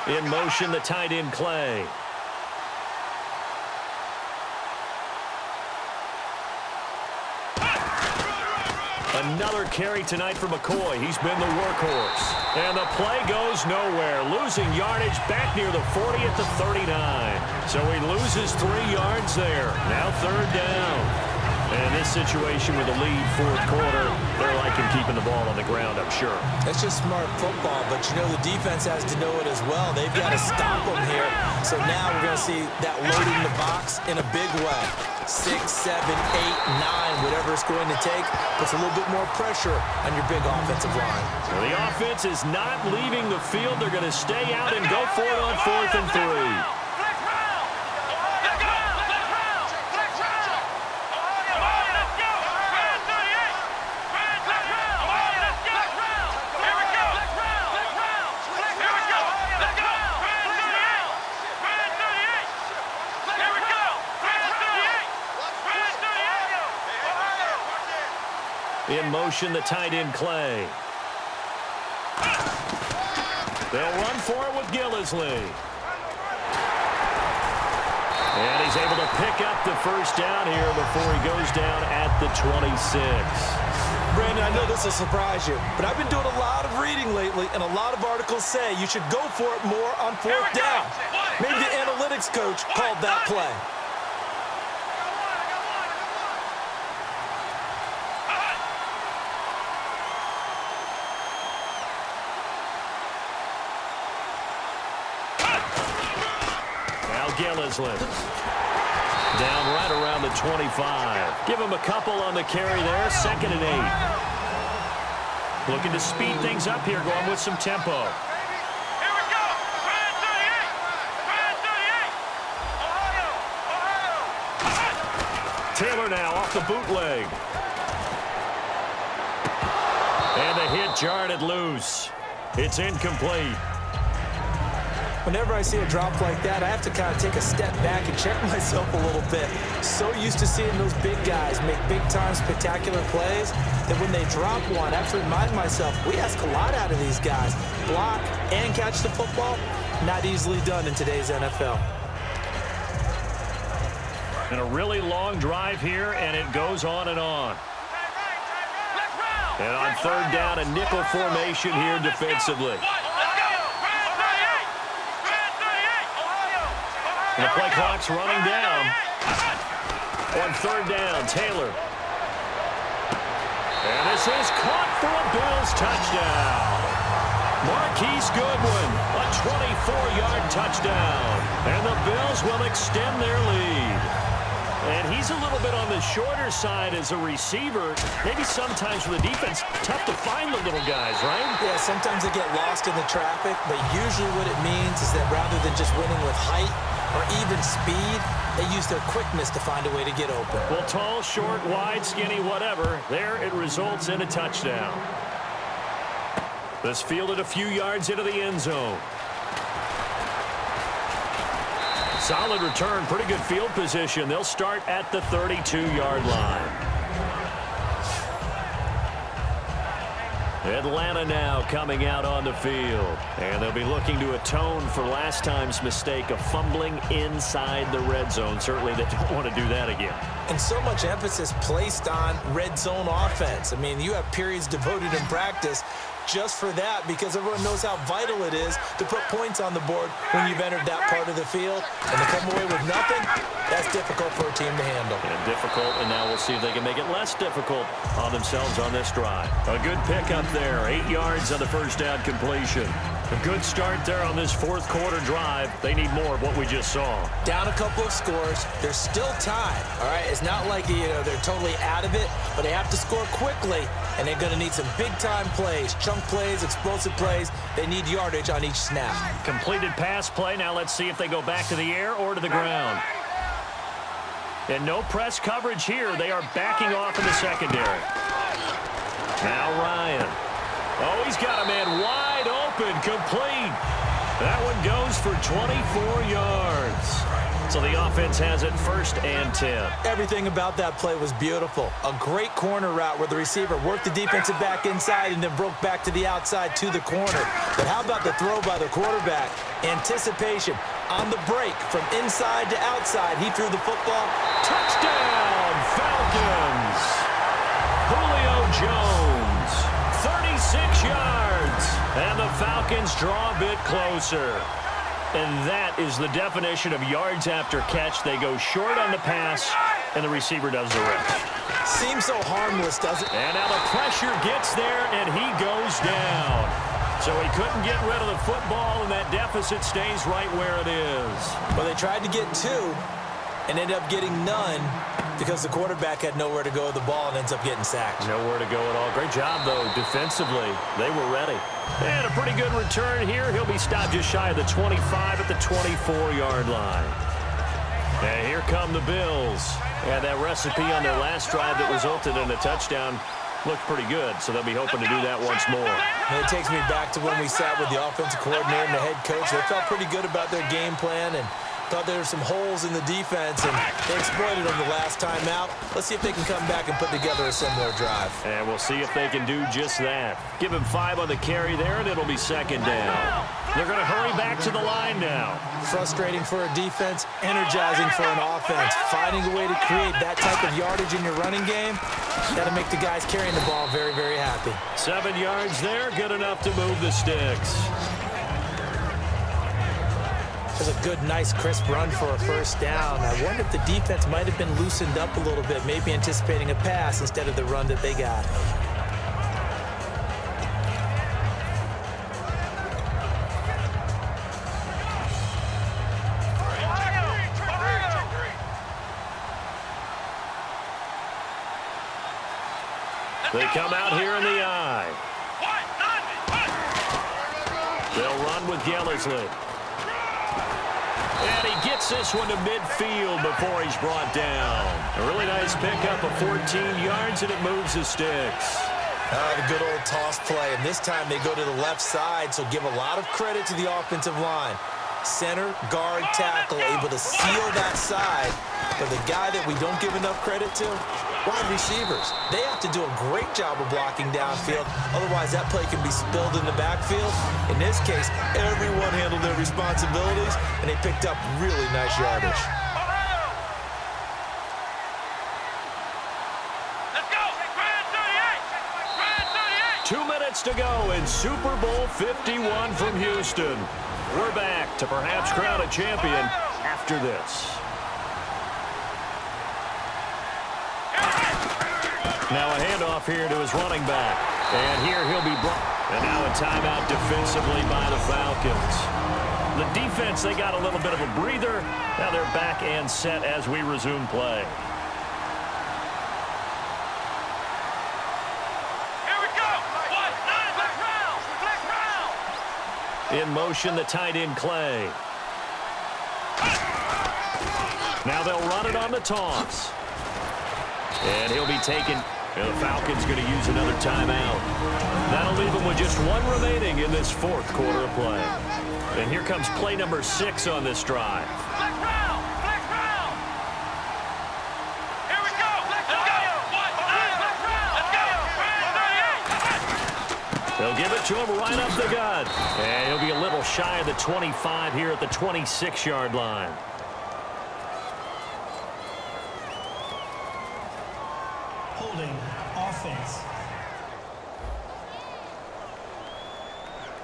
In motion, the tight end, Clay. Another carry tonight for McCoy. He's been the workhorse. And the play goes nowhere. Losing yardage back near the 40 at the 39. So he loses 3 yards there. Now 3rd down. And this situation with a lead 4th quarter, they're liking keeping the ball on the ground, I'm sure. It's just smart football, but you know the defense has to know it as well. They've got to stop them here. So now we're going to see that loading the box in a big way. 6, 7, 8, 9, whatever it's going to take, puts a little bit more pressure on your big offensive line. Well, the offense is not leaving the field. They're going to stay out and go for it on 4th and 3. In motion, the tight end, Clay. They'll run for it with Gillisley. And he's able to pick up the 1st down here before he goes down at the 26. Brandon, I know this will surprise you, but I've been doing a lot of reading lately, and a lot of articles say you should go for it more on 4th down. Maybe the analytics coach called that play. Gillisley. Down right around the 25. Give him a couple on the carry there. 2nd and 8. Looking to speed things up here, going with some tempo. Here we go. Brand 38. Brand 38. Ohio. Taylor now off the bootleg. And the hit jarred it loose. It's incomplete. Whenever I see a drop like that, I have to kind of take a step back and check myself a little bit. So used to seeing those big guys make big-time spectacular plays that when they drop one, I have to remind myself, we ask a lot out of these guys. Block and catch the football, not easily done in today's NFL. And a really long drive here, and it goes on and on. And on 3rd down, a nickel formation here defensively. And the play clock's running down. On 3rd down, Taylor. And this is caught for a Bills touchdown. Marquise Goodwin, a 24-yard touchdown. And the Bills will extend their lead. And he's a little bit on the shorter side as a receiver. Maybe sometimes for the defense, tough to find the little guys, right? Yeah, sometimes they get lost in the traffic, but usually what it means is that rather than just winning with height or even speed, they use their quickness to find a way to get open. Well, tall, short, wide, skinny, whatever, there it results in a touchdown. This fielded a few yards into the end zone. Solid return, pretty good field position. They'll start at the 32-yard line. Atlanta now coming out on the field. And they'll be looking to atone for last time's mistake of fumbling inside the red zone. Certainly they don't want to do that again. And so much emphasis placed on red zone offense. I mean, you have periods devoted in practice just for that, because everyone knows how vital it is to put points on the board when you've entered that part of the field. And to come away with nothing, that's difficult for a team to handle. And difficult, and now we'll see if they can make it less difficult on themselves on this drive. A good pickup there, 8 yards on the first down completion. A good start there on this fourth quarter drive. They need more of what we just saw. Down a couple of scores. There's still time, all right? It's not like they're totally out of it, but they have to score quickly, and they're going to need some big-time plays, chunk plays, explosive plays. They need yardage on each snap. Completed pass play. Now let's see if they go back to the air or to the ground. And no press coverage here. They are backing off in the secondary. Now Ryan. Oh, he's got a man wide open, complete. That one goes for 24 yards. So the offense has it 1st and 10. Everything about that play was beautiful. A great corner route where the receiver worked the defensive back inside and then broke back to the outside to the corner. But how about the throw by the quarterback? Anticipation on the break from inside to outside. He threw the football. Touchdown, Falcons! Julio Jones, 36 yards. And the Falcons draw a bit closer. And that is the definition of yards after catch. They go short on the pass, and the receiver does the rest. Seems so harmless, doesn't it? And now the pressure gets there, and he goes down. So he couldn't get rid of the football, and that deficit stays right where it is. Well, they tried to get 2 and ended up getting none because the quarterback had nowhere to go with the ball and ends up getting sacked. Nowhere to go at all. Great job, though, defensively. They were ready. And a pretty good return here. He'll be stopped just shy of the 25 at the 24-yard line. And here come the Bills. And that recipe on their last drive that resulted in a touchdown looked pretty good, so they'll be hoping to do that once more. And it takes me back to when we sat with the offensive coordinator and the head coach. They felt pretty good about their game plan and thought there were some holes in the defense, and they exploited them the last time out. Let's see if they can come back and put together a similar drive. And we'll see if they can do just that. Give him 5 on the carry there, and it'll be 2nd down. They're going to hurry back to the line now. Frustrating for a defense, energizing for an offense. Finding a way to create that type of yardage in your running game, that'll make the guys carrying the ball very, very happy. 7 yards there, good enough to move the sticks. There's a good, nice, crisp run for a 1st down. I wonder if the defense might have been loosened up a little bit, maybe anticipating a pass instead of the run that they got. They come out here in the eye. They'll run with Gellersley. And he gets this one to midfield before he's brought down. A really nice pickup of 14 yards, and it moves the sticks. The good old toss play, and this time they go to the left side, so give a lot of credit to the offensive line. Center, guard, tackle, able to seal that side. But the guy that we don't give enough credit to, wide receivers. They have to do a great job of blocking downfield. Otherwise, that play can be spilled in the backfield. In this case, everyone handled their responsibilities, and they picked up really nice yardage. Let's go. Grand 38. 2 minutes to go in Super Bowl 51 from Houston. We're back to perhaps crown a champion after this. Now a handoff here to his running back. And here he'll be brought. And now a timeout defensively by the Falcons. The defense, they got a little bit of a breather. Now they're back and set as we resume play. In motion, the tight end, Clay. Now they'll run it on the toss. And he'll be taken. And the Falcons going to use another timeout. That'll leave them with just 1 remaining in this 4th quarter of play. And here comes play number 6 on this drive. They'll give it to him right up the gut. And he'll be a little shy of the 25 here at the 26-yard line. Holding offense.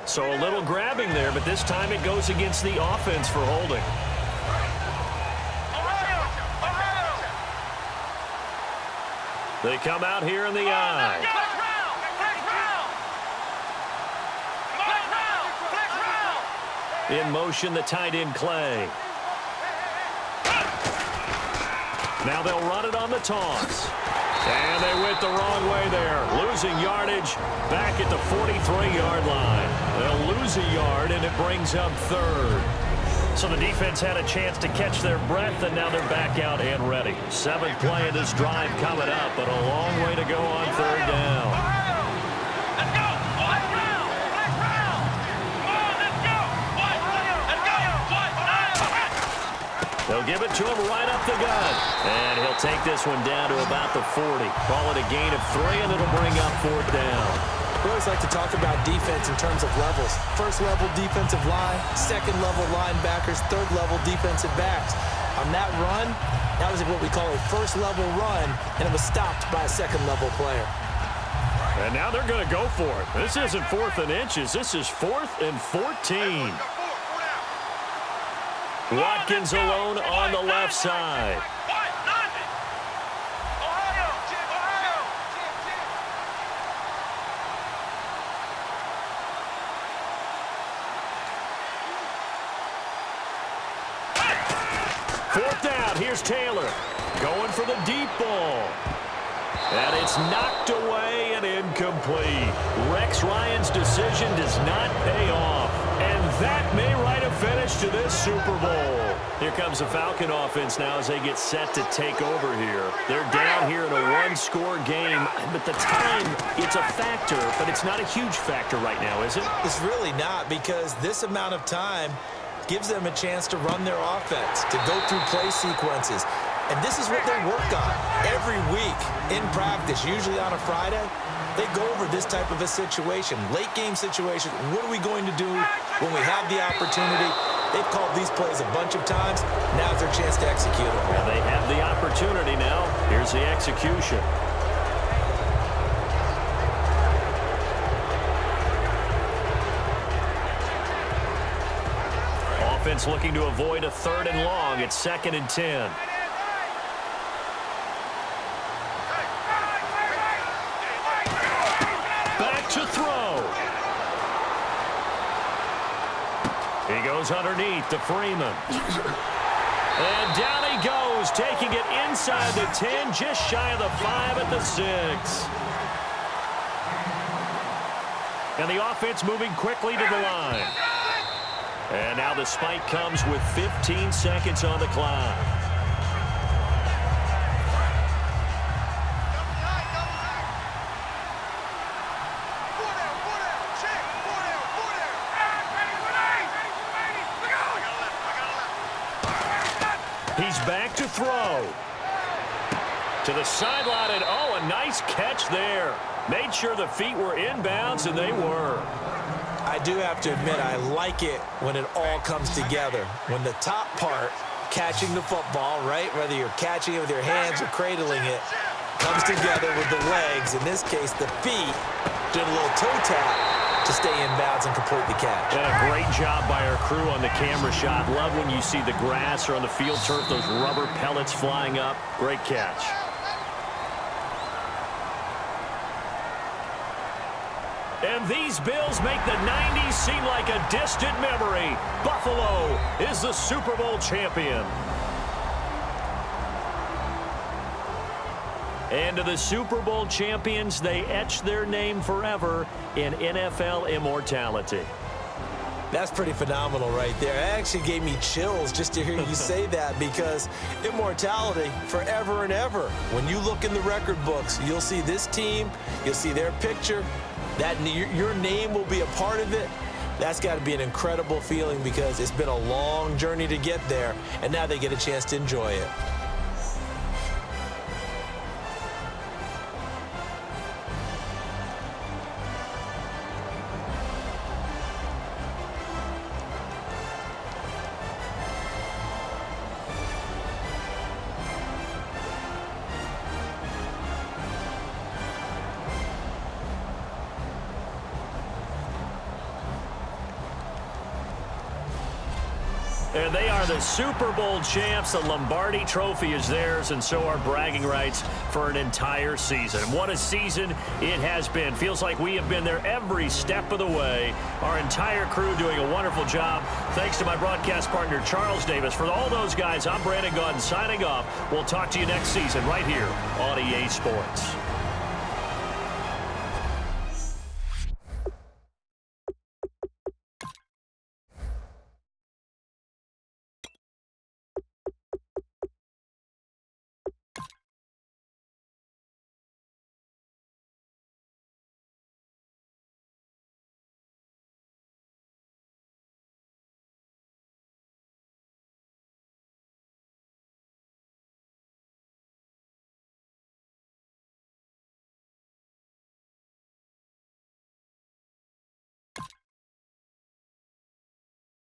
So a little grabbing there, but this time it goes against the offense for holding. They come out here in the eye. In motion, the tight end, Clay. Now they'll run it on the toss. And they went the wrong way there. Losing yardage back at the 43-yard line. They'll lose a yard, and it brings up 3rd. So the defense had a chance to catch their breath, and now they're back out and ready. 7th play of this drive coming up, but a long way to go on 3rd down. They'll give it to him right up the gut. And he'll take this one down to about the 40. Call it a gain of 3, and it'll bring up 4th down. We always like to talk about defense in terms of levels. First level defensive line, second level linebackers, third level defensive backs. On that run, that was what we call a first level run, and it was stopped by a second level player. And now they're going to go for it. This isn't 4th and inches. This is 4th and 14. Watkins alone on the left side. Fourth down, here's Taylor. Going for the deep ball. And it's knocked away and incomplete. Rex Ryan's decision does not pay off. And that may write a finish to this Super Bowl. Here comes the Falcon offense now as they get set to take over here. They're down here in a one-score game. But the time, it's a factor, but it's not a huge factor right now, is it? It's really not, because this amount of time gives them a chance to run their offense, to go through play sequences. And this is what they work on every week in practice, usually on a Friday. They go over this type of a situation, late game situation. What are we going to do when we have the opportunity? They've called these plays a bunch of times. Now's their chance to execute them. Well, they have the opportunity now. Here's the execution. Offense looking to avoid a 3rd and long. It's 2nd and 10. Back to throw. He goes underneath to Freeman. And down he goes, taking it inside the 10, just shy of the 5 at the 6. And the offense moving quickly to the line. And now the spike comes with 15 seconds on the clock. He's back to throw. To the sideline, and oh, a nice catch there. Made sure the feet were inbounds, and they were. I do have to admit, I like it when it all comes together. When the top part, catching the football, right, whether you're catching it with your hands or cradling it, comes together with the legs. In this case, the feet, doing a little toe tap to stay in bounds and complete the catch. And a great job by our crew on the camera shot. Love when you see the grass or on the field turf, those rubber pellets flying up. Great catch. And these Bills make the 90s seem like a distant memory. Buffalo is the Super Bowl champion. And to the Super Bowl champions, they etch their name forever in NFL immortality. That's pretty phenomenal right there. It actually gave me chills just to hear you say that, because immortality forever and ever. When you look in the record books, you'll see this team, you'll see their picture, that your name will be a part of it. That's got to be an incredible feeling, because it's been a long journey to get there, and now they get a chance to enjoy it. And they are the Super Bowl champs. The Lombardi Trophy is theirs, and so are bragging rights for an entire season. And what a season it has been. Feels like we have been there every step of the way. Our entire crew doing a wonderful job. Thanks to my broadcast partner, Charles Davis. For all those guys, I'm Brandon Gaudin signing off. We'll talk to you next season right here on EA Sports.